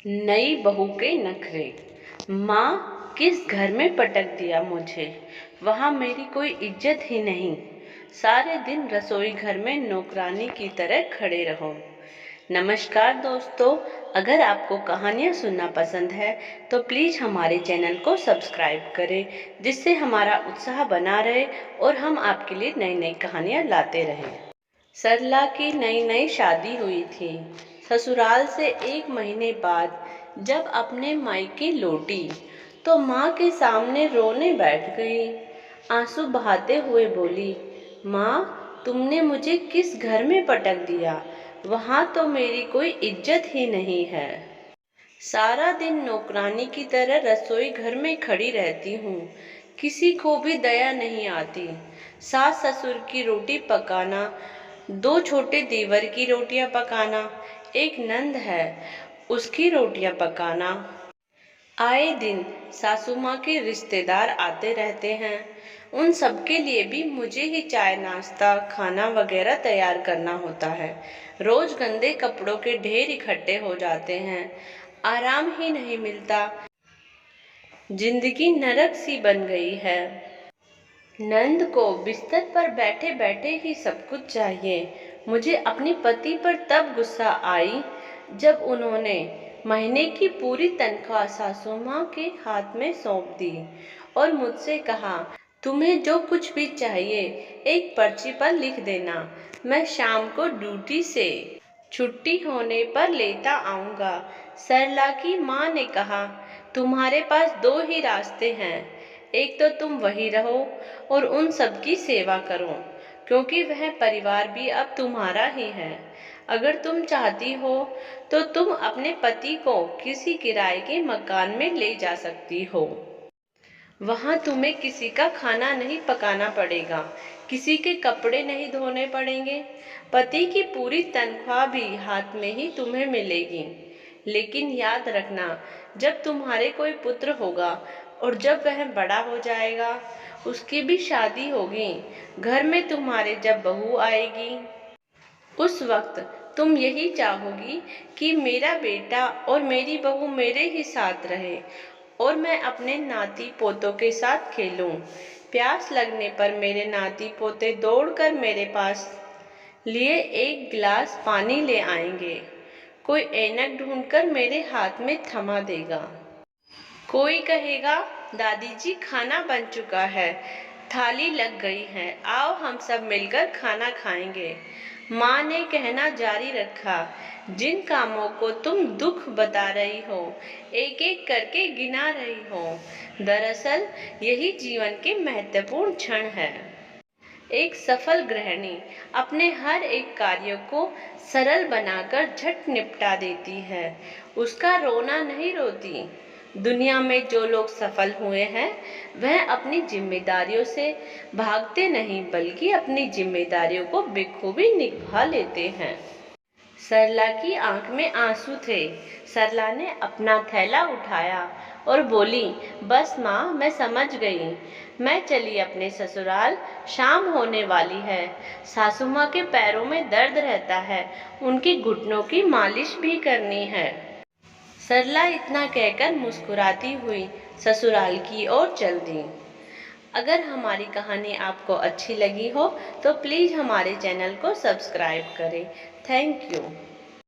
नई बहू के नखरे। माँ किस घर में पटक दिया मुझे, वहाँ मेरी कोई इज्जत ही नहीं। सारे दिन रसोई घर में नौकरानी की तरह खड़े रहो। नमस्कार दोस्तों, अगर आपको कहानियाँ सुनना पसंद है तो प्लीज़ हमारे चैनल को सब्सक्राइब करें, जिससे हमारा उत्साह बना रहे और हम आपके लिए नई नई कहानियाँ लाते रहें। सरला की नई नई शादी हुई थी। ससुराल से 1 महीने बाद जब अपने मायके लौटी तो माँ के सामने रोने बैठ गई। आंसू बहाते हुए बोली, माँ तुमने मुझे किस घर में पटक दिया, वहाँ तो मेरी कोई इज्जत ही नहीं है। सारा दिन नौकरानी की तरह रसोई घर में खड़ी रहती हूँ, किसी को भी दया नहीं आती। सास ससुर की रोटी पकाना, 2 छोटे देवर की रोटियां पकाना, एक नंद है उसकी रोटियां पकाना। आए दिन सासू माँ के रिश्तेदार आते रहते हैं, उन सबके लिए भी मुझे ही चाय नाश्ता खाना वगैरह तैयार करना होता है। रोज गंदे कपड़ों के ढेर इकट्ठे हो जाते हैं, आराम ही नहीं मिलता। जिंदगी नरक सी बन गई है। नंद को बिस्तर पर बैठे बैठे ही सब कुछ चाहिए। मुझे अपने पति पर तब गुस्सा आई जब उन्होंने महीने की पूरी तनख्वाह सासू माँ के हाथ में सौंप दी और मुझसे कहा, तुम्हें जो कुछ भी चाहिए एक पर्ची पर लिख देना, मैं शाम को ड्यूटी से छुट्टी होने पर लेता आऊँगा। सरला की माँ ने कहा, तुम्हारे पास 2 ही रास्ते हैं, एक तो तुम वहीं रहो और उन सबकी सेवा करो, क्योंकि वह परिवार भी अब तुम्हारा ही है। अगर तुम चाहती हो तो तुम अपने पति को किसी किराए के मकान में ले जा सकती हो। वहाँ तुम्हें किसी का खाना नहीं पकाना पड़ेगा, किसी के कपड़े नहीं धोने पड़ेंगे। पति की पूरी तनख्वाह भी हाथ में ही तुम्हें मिलेगी। लेकिन याद रखना, जब तुम्हारे कोई पुत्र होगा और जब वह बड़ा हो जाएगा, उसकी भी शादी होगी, घर में तुम्हारे जब बहू आएगी, उस वक्त तुम यही चाहोगी कि मेरा बेटा और मेरी बहू मेरे ही साथ रहे और मैं अपने नाती पोतों के साथ खेलूं। प्यास लगने पर मेरे नाती पोते दौड़कर मेरे पास लिए 1 गिलास पानी ले आएंगे। कोई ऐनक ढूंढकर मेरे हाथ में थमा देगा। कोई कहेगा, दादी जी खाना बन चुका है, थाली लग गई है, आओ हम सब मिलकर खाना खाएंगे। माँ ने कहना जारी रखा, जिन कामों को तुम दुख बता रही हो, एक एक करके गिना रही हो, दरअसल यही जीवन के महत्वपूर्ण क्षण है। एक सफल गृहिणी अपने हर एक कार्य को सरल बनाकर झट निपटा देती है, उसका रोना नहीं रोती। दुनिया में जो लोग सफल हुए हैं वह अपनी जिम्मेदारियों से भागते नहीं, बल्कि अपनी जिम्मेदारियों को बखूबी निभा लेते हैं। सरला की आंख में आंसू थे। सरला ने अपना थैला उठाया और बोली, बस माँ मैं समझ गई, मैं चली अपने ससुराल, शाम होने वाली है। सासू माँ के पैरों में दर्द रहता है, उनकी घुटनों की मालिश भी करनी है। सरला इतना कहकर मुस्कुराती हुई ससुराल की ओर चल दी। अगर हमारी कहानी आपको अच्छी लगी हो तो प्लीज़ हमारे चैनल को सब्सक्राइब करें। Thank you.